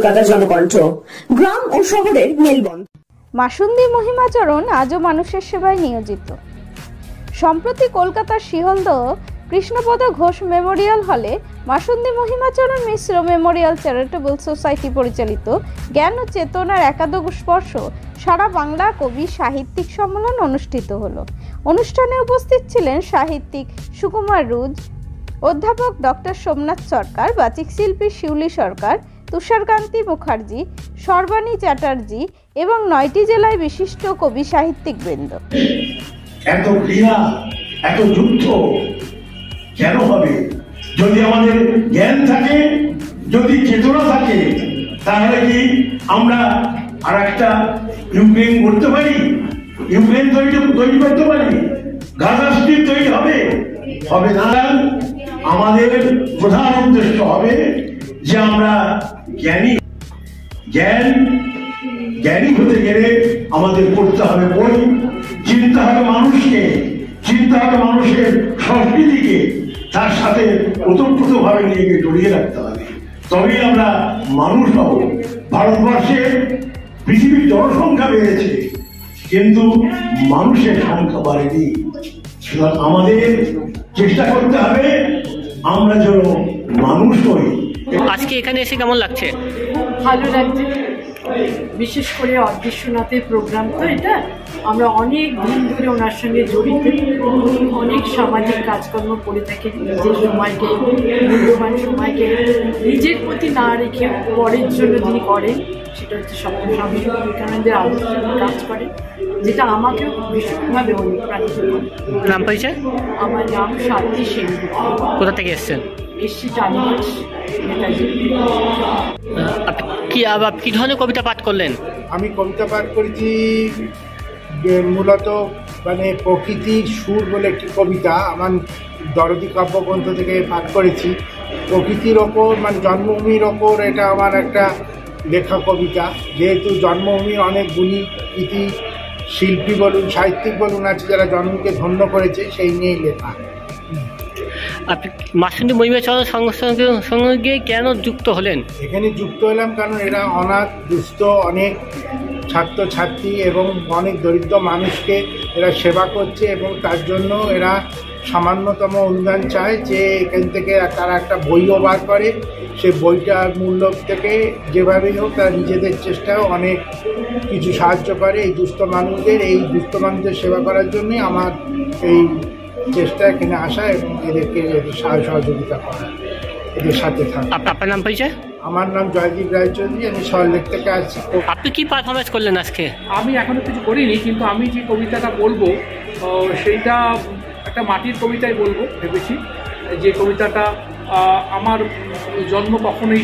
কলকাতা জনকণ্ঠ, গ্রাম ও শহরের মেলবন্ধন। মাসুন্দি মহিমাচরণ আজও মানুষের সেবায় নিয়োজিত। সম্প্রতি কলকাতার শিয়ালদহ কৃষ্ণপদ ঘোষ মেমোরিয়াল হলে মাসুন্দি মহিমাচরণ মিশ্র মেমোরিয়াল চ্যারিটেবল সোসাইটি পরিচালিত জ্ঞান ও চেতনার একাদশ স্পর্শ সারা বাংলা কবি সাহিত্যিক সম্মেলন অনুষ্ঠিত হলো। অনুষ্ঠানে উপস্থিত ছিলেন সাহিত্যিক সুকুমার রুজ, অধ্যাপক ডক্টর সোমনাথ সরকার, বাচিক শিল্পী শিউলি সরকার, তুষারকান্তি মুখার্জি, সর্বাণী চ্যাটার্জি এবং 9টি জেলায় বিশিষ্ট কবি সাহিত্যিক বৃন্দ। এত ক্রিয়া, এত যুদ্ধ কেন হবে? যদি আমাদের জ্ঞান থাকে, যদি চেতনা থাকে, তাহলে কি আমরা আর একটা ইউক্রেন করতে পারি? ইউক্রেন তৈরি করতে পারি? গাজা স্ট্রিপ তৈরি হবে? হবে না। আমাদের প্রধান উদ্দেশ্য হবে যে আমরা জ্ঞানী হতে গেলে আমাদের পড়তে হবে বই, চিনতে হবে মানুষকে, চিনতে হবে মানুষের সংস্কৃতিকে, তার সাথে ওতপ্রোতভাবে নিজেকে জড়িয়ে রাখতে হবে, তবেই আমরা মানুষ হব। ভারতবর্ষে পৃথিবীর জনসংখ্যা বেড়েছে, কিন্তু মানুষের সংখ্যা বাড়েনি। সুতরাং আমাদের চেষ্টা করতে হবে আমরা যেন মানুষ হই। আজকে এখানে এসে কেমন লাগছে? ভালো লাগছে, বিশেষ করে অদৃশ্যনাথের প্রোগ্রাম তো এটা, আমরা অনেক দিন ধরে ওনার সঙ্গে জড়িত, অনেক সামাজিক কাজকর্ম করে থাকি। নিজের সময়কে, মূল্যবান সময়কে নিজের প্রতি না রেখে পরের জন্য যিনি করেন, সেটা হচ্ছে স্বামী বিবেকানন্দের আদর্শ কাজ করে, যেটা আমাকেও ভীষণভাবে অনুপ্রাণিত করে। নাম পরিচয়? আমার নাম শান্তি সিং। কোথা থেকে এসছেন? এসছি টালিগঞ্জ, নেতাজি। কি ধরনের কবিতা পাঠ করলেন? আমি কবিতা পাঠ করেছি মূলত মানে প্রকৃতির সুর বলে একটি কবিতা আমার দরদি কাব্যগ্রন্থ থেকে পাঠ করেছি। প্রকৃতির ওপর মানে জন্মভূমির ওপর এটা আমার একটা লেখা কবিতা, যেহেতু জন্মভূমির অনেক গুণী ইতি শিল্পী বলুন, সাহিত্যিক বলুন আছে যারা জন্মকে ধন্য করেছে, সেই নিয়েই লেখা। আপনি মাসুন্দি মহিমাচরণ সঙ্গে গিয়ে কেন যুক্ত হলেন? এখানে যুক্ত হলাম কারণ এরা অনাথ, দুস্থ অনেক ছাত্রছাত্রী এবং অনেক দরিদ্র মানুষকে এরা সেবা করছে, এবং তার জন্য এরা সামান্যতম অনুদান চায় যে এখান থেকে তারা একটা বইও বার করে, সে বইটার মূল্য থেকে যেভাবেই হোক তারা নিজেদের চেষ্টায় অনেক কিছু সাহায্য করে এই দুস্থ মানুষদের সেবা করার জন্যই আমার এই চেষ্টা এখানে আসা এবং এদেরকে সহযোগিতা করা, এদের সাথে থাকা। আপনার নাম পরিচয়? আমার নাম জয়দীপ রায়চৌধুরী, আমি সল্টলেক থেকে আসছি। আপনি কি পারফরমেন্স করলেন আজকে? আমি এখনো কিছু করিনি, কিন্তু আমি যে কবিতাটা বলবো সেইটা একটা মাটির কবিতাই বলবো ভেবেছি। যে কবিতাটা আমার জন্ম কখনোই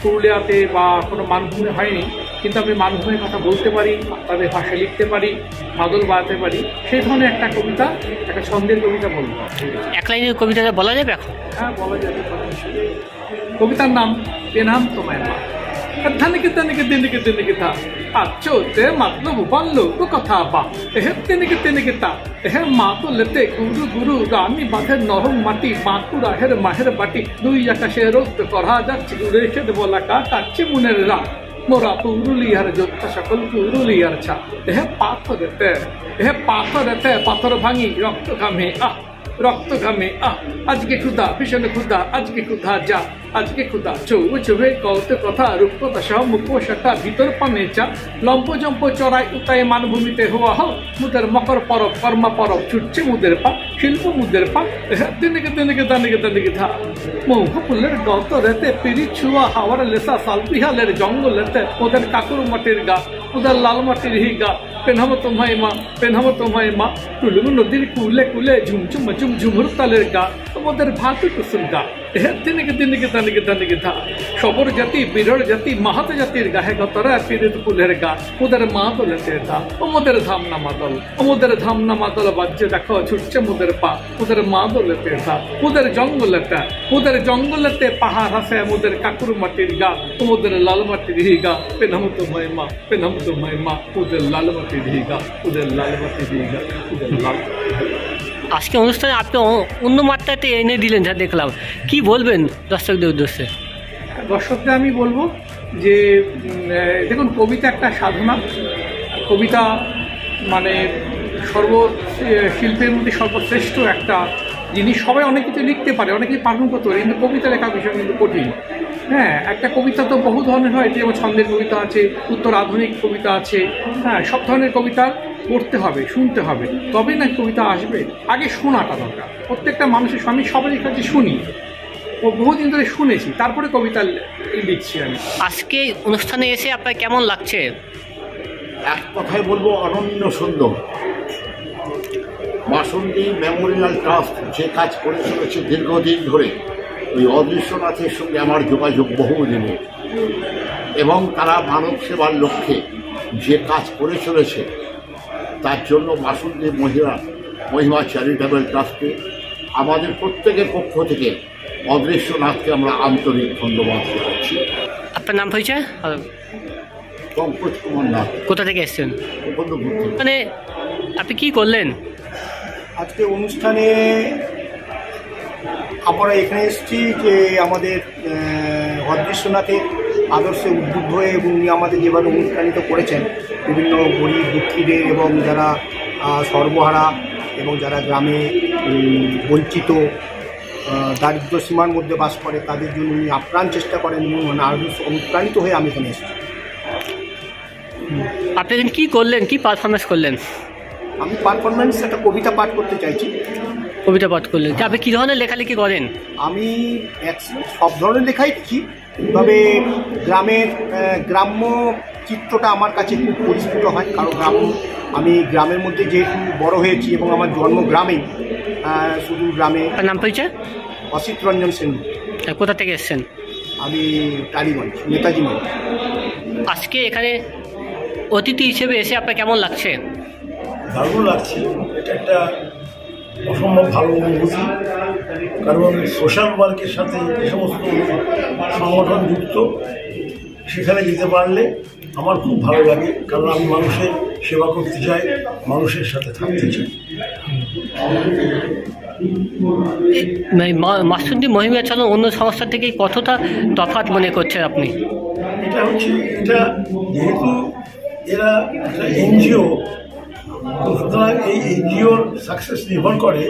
পুরুলিয়াতে বা কোনো মানভূমে হয়নি, কিন্তু আমি মানভূমের কথা বলতে পারি, তাদের ভাষায় লিখতে পারি, মাদল বাজাতে পারি। সেই ধরনের একটা কবিতা, একটা ছন্দের কবিতা বলবো। এক লাইনের কবিতাটা বলা যাবে এখন? হ্যাঁ, বলা যাবে। কবিতার নাম পেনাম তোমায় মা। দিনকে থা আচ্ছোতে মাতলব বাল্য তো কথা বা দিনকে তা মা তো লেতে গুরু রানী বাঁধের নরম মাটি বাঁকুড়া মাহের বাটি দুই আকাশে রোদ করা যাচ্ছে রেখে বলা কাটছে মনের রাত মোরা পুরুলিয়ার যোদ্ধা সকল পুরুলিয়ার ছা পাথরেতে পাথর ভাঙি রক্ত ঘামে রক্ত ঘামে আজকে ক্ষুধা ভীষণ ক্ষুধা আজকে ক্ষুধা যা আজকে ক্ষুধা চৌবে কৌতে কথা রূপকথা সহ মুখোশটা ভিতর পানে চা লম্প জম্প চড়াই উতায় মানভূমিতে হওয়া হোক মুদের মকর পরব কর্মা পরব ছুটছে মুদের পা শিল্প মুদের পা দিনকে ধা মৌহ ফুলের গত রেতে পিড়ি ছুয়া হাওয়ার লেসা সালপিহালের জঙ্গলেতে ওদের কাকুর মাটির গা ওদের লাল মাটির হি গা পেনহাম তোমায় মা টুলুমু নদীর কুলে কুলে ঝুমঝুম ঝুমুর তালের গা তোমাদের ভাতু কুসুম গা দিনকে ধা সবর জাতি বিরল জাতি মাহাত জাতির গাহে গতরা পীড়িত ফুলের গা ওদের মা দলেতে ধা ওদের ধামনা মাদল বাজ্যে দেখো ছুটছে মোদের পা ওদের মা দলেতে ধা ওদের জঙ্গলেতে পাহাড় হাসে মোদের কাকুর মাটির গা ওদের লাল মাটির হি গা পেনহাম তোমায় মা ওদের লাল মাটির হি গা ওদের লাল মাটির হি গা ওদের লাল। আজকে অনুষ্ঠানে আপনি অন্য মাত্রাতে এনে দিলেন যা দেখলাম, কি বলবেন দর্শকদের উদ্দেশ্যে? দর্শকদের আমি বলবো যে দেখুন, কবিতা একটা সাধনা। কবিতা মানে শিল্পের মধ্যে সর্বশ্রেষ্ঠ একটা জিনিস। সবাই অনেক কিছু লিখতে পারে, অনেকেই পাঠন করতে পারে, কিন্তু কবিতা লেখা বিষয় কিন্তু কঠিন। হ্যাঁ, একটা কবিতা তো বহু ধরনের হয়, যেমন ছন্দের কবিতা আছে, উত্তর আধুনিক কবিতা আছে। হ্যাঁ, সব ধরনের কবিতা পড়তে হবে, শুনতে হবে, তবে না কবিতা আসবে। আগে শোনাটা দরকার প্রত্যেকটা মানুষের। আমি সবারই কাছে শুনি, ও বহুদিন ধরে শুনেছি, তারপরে কবিতা লিখছি আমি। আজকে অনুষ্ঠানে এসে আপনার কেমন লাগছে? এক কথায় বলবো, অনন্য সুন্দর। মাসুন্দি মেমোরিয়াল ট্রাস্ট যে কাজ করে চলেছে দীর্ঘদিন ধরে, ওই অদৃশ্যনাথের সঙ্গে আমার যোগাযোগ বহুদিনের, এবং তারা মানব সেবার লক্ষ্যে যে কাজ করে চলেছে তার জন্য মাসুন্দি মহিমা চ্যারিটেবল ট্রাস্টকে আমাদের প্রত্যেকের পক্ষ থেকে অদৃশ্যনাথকে আমরা আন্তরিক ধন্যবাদ জানাচ্ছি। আপনার নাম পরিচয়? পঙ্কজ কুমার নাথ। কোথা থেকে এসছেন? মানে আপনি কি করলেন আজকে অনুষ্ঠানে? আমরা এখানে এসেছি যে আমাদের অদৃশ্যনাথের আদর্শে উদ্বুদ্ধ হয়ে, এবং উনি আমাদের যেভাবে অনুপ্রাণিত করেছেন বিভিন্ন গরিব দুঃখীদের এবং যারা সর্বহারা এবং যারা গ্রামে বঞ্চিত দারিদ্র সীমার মধ্যে বাস করে, তাদের জন্য উনি আপ্রাণ চেষ্টা করেন, এবং আদর্শ অনুপ্রাণিত হয়ে আমি এখানে এসেছি। আপনি কি করলেন, কি পারফরমেন্স করলেন? আমি পারফরমেন্স একটা কবিতা পাঠ করতে চাইছি। কবিতা পাঠ করলেন? আপনি কী ধরনের লেখালেখি করেন? আমি সব ধরনের লেখাই লিখি, তবে গ্রাম্য চিত্রটা আমার কাছে খুব পরিস্ফুট হয়। কারণ আমি গ্রামের মধ্যে যেহেতু বড় হয়েছি, এবং আমার জন্ম গ্রামেই, শুধু গ্রামে। নাম পরিচয়? অসিত রঞ্জন সেন। কোথা থেকে এসছেন? আমি টালিগঞ্জ, নেতাজি মোড়। আজকে এখানে অতিথি হিসেবে এসে আপনার কেমন লাগছে? দারুণ লাগছে। এটা একটা অসম্ভব ভালো অনুভূতি, কারণ সোশ্যাল ওয়ার্কের সাথে যে সমস্ত সংগঠন যুক্ত, সেখানে যেতে পারলে আমার খুব ভালো লাগে, কারণ আমি মানুষের সেবা করতে চাই, মানুষের সাথে থাকতে চাই। মাসুন্দি মহিমাচরণ অন্য সংস্থা থেকে কতটা তফাৎ মনে করছেন আপনি? এটা যেহেতু এরা একটা এনজিও, সুতরাং এই এনজিওর সাকসেস নির্ভর করে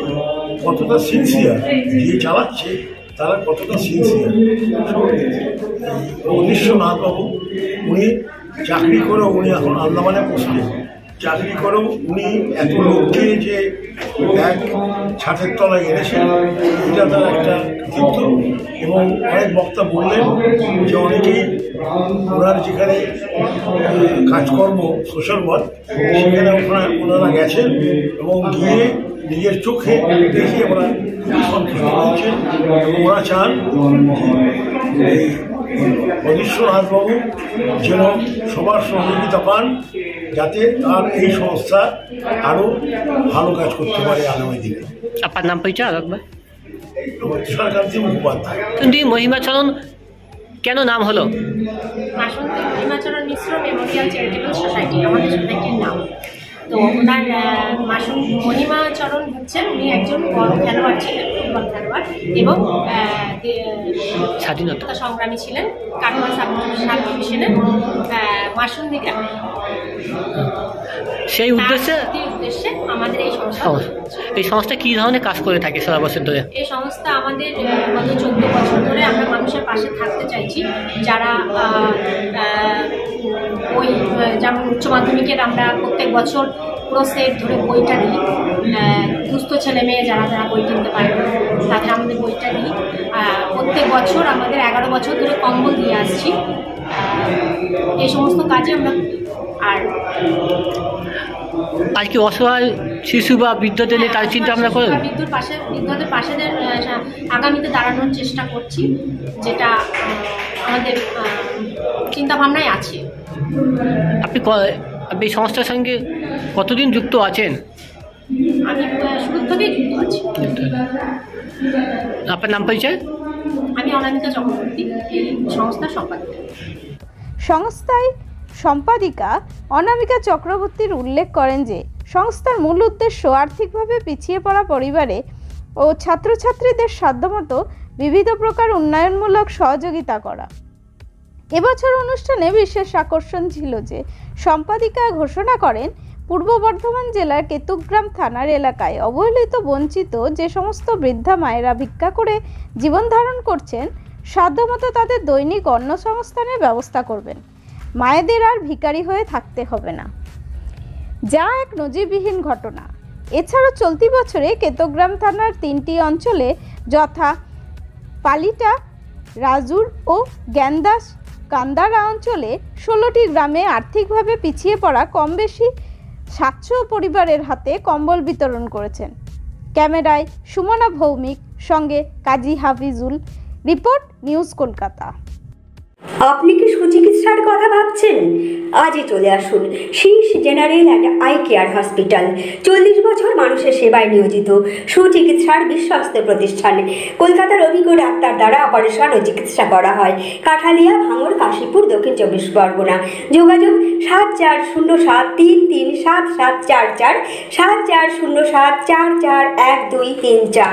কতটা সিনসিয়ার যে চালাচ্ছে, তারা কতটা সিনসিয়ার। অদৃশ্যনাথবাবু উনি চাকরি করেও, উনি এখন আন্দামানে পোস্টে চাকরি করেও উনি এত লোককে যে এক ছাদের তলায় এনেছেন, এটা তার একটা কৃতিত্ব। এবং অনেক বক্তা বললেন যে অনেকেই ওনার যেখানে কাজকর্ম সোশ্যাল ওয়ার্ক, সেখানে ওনারা গেছেন এবং গিয়ে নিজের চোখে দেখে ওরা সন্তুষ্ট হচ্ছেন, এবং ওরা চান এই অদৃশ্যনাথবাবু যেন সবার সহযোগিতা পান, যাতে তার এই সংস্থা আরও ভালো কাজ করতে পারে আগামী দিনে। আপনার নাম পরিচয় আরেকবার? তুষারকান্তি মুখোপাধ্যায়। কিন্তু মহিমাচরণ কেন নাম হলো? মাসুন্দি মহিমাচরণ মিশ্র মেমোরিয়াল চ্যারিটেবল সোসাইটি আমাদের সোসাইটির নাম। তো ওনার মহিমাচরণ হচ্ছেন, উনি একজন বড় খেলোয়াড় ছিলেন, ফুটবল খেলোয়াড়, এবং স্বাধীনতা সংগ্রামী ছিলেন কাটোয়া সাব ডিভিশনের মাসুন্দি গ্রামে। সেই উদ্দেশ্যে আমাদের এই সংস্থা কী ধরনের কাজ করে থাকে সারা বছর ধরে? এই সংস্থা আমাদের গত 14 বছর ধরে আমরা মানুষের পাশে থাকতে চাইছি, যারা বই, যেমন উচ্চ মাধ্যমিকের আমরা প্রত্যেক বছর পুরো সেট ধরে বইটা দিই। দুস্থ ছেলে মেয়ে যারা বই কিনতে পারে তাদের আমাদের বইটা দিই। প্রত্যেক বছর আমাদের 11 বছর ধরে কম্বল দিয়ে আসছি। এই সমস্ত কাজে আমরা। আর কি অসহায় শিশু বা বৃদ্ধদের নিয়ে তার চিন্তা ভাবনা করেন? বৃদ্ধদের পাশে আগামীতে দাঁড়ানোর চেষ্টা করছি, যেটা আমাদের চিন্তা ভাবনায় আছে। আপনি এই সংস্থার সঙ্গে কতদিন যুক্ত আছেন? আমি শুরু থেকেই যুক্ত আছি। আপনার নাম পরিচয়? আমি অনামিকা চক্রবর্তী, এই সংস্থার সম্পাদিকা। সংস্থায় সম্পাদিকা অনামিকা চক্রবর্তীর উল্লেখ করেন যে সংস্থার মূল উদ্দেশ্য আর্থিকভাবে পিছিয়ে পড়া পরিবারে ও ছাত্রছাত্রীদের সাধ্যমতো বিবিধ প্রকার উন্নয়নমূলক সহযোগিতা করা। এবছর অনুষ্ঠানে বিশেষ আকর্ষণ ছিল যে সম্পাদিকা ঘোষণা করেন পূর্ব বর্ধমান জেলার কেতুগ্রাম থানার এলাকায় অবহেলিত বঞ্চিত যে সমস্ত বৃদ্ধা মায়েরা ভিক্ষা করে জীবন ধারণ করছেন সাধ্যমতো তাদের দৈনিক অন্ন সংস্থানের ব্যবস্থা করবেন। মায়েদের আর ভিখারি হয়ে থাকতে হবে না, যা এক নজিরবিহীন ঘটনা। এছাড়াও চলতি বছরে কেতুগ্রাম থানার 3টি অঞ্চলে যথা পালিটা, রাজুর ও জ্ঞানদাস কান্দারা অঞ্চলে 16টি গ্রামে আর্থিকভাবে পিছিয়ে পড়া কম বেশি 700 পরিবারের হাতে কম্বল বিতরণ করেছেন। ক্যামেরায় সুমনা ভৌমিক, সঙ্গে কাজী হাফিজুল। Report, news Kolkata. আপনি কি সুচিকিৎসার কথা ভাবছেন? আজই চলে আসুন Shirsha general and eye care hospital. 40 বছর মানুষের সেবায় নিয়োজিত সুচিকিৎসার বিশ্বস্ত প্রতিষ্ঠান। কলকাতার অভিজ্ঞ ডাক্তার দ্বারা অপারেশন ও চিকিৎসা করা হয়। কাঠালিয়া, ভাঙড়, কাশীপুর, দক্ষিণ 24 পরগনা। যোগাযোগ 7407337744, 7407441234।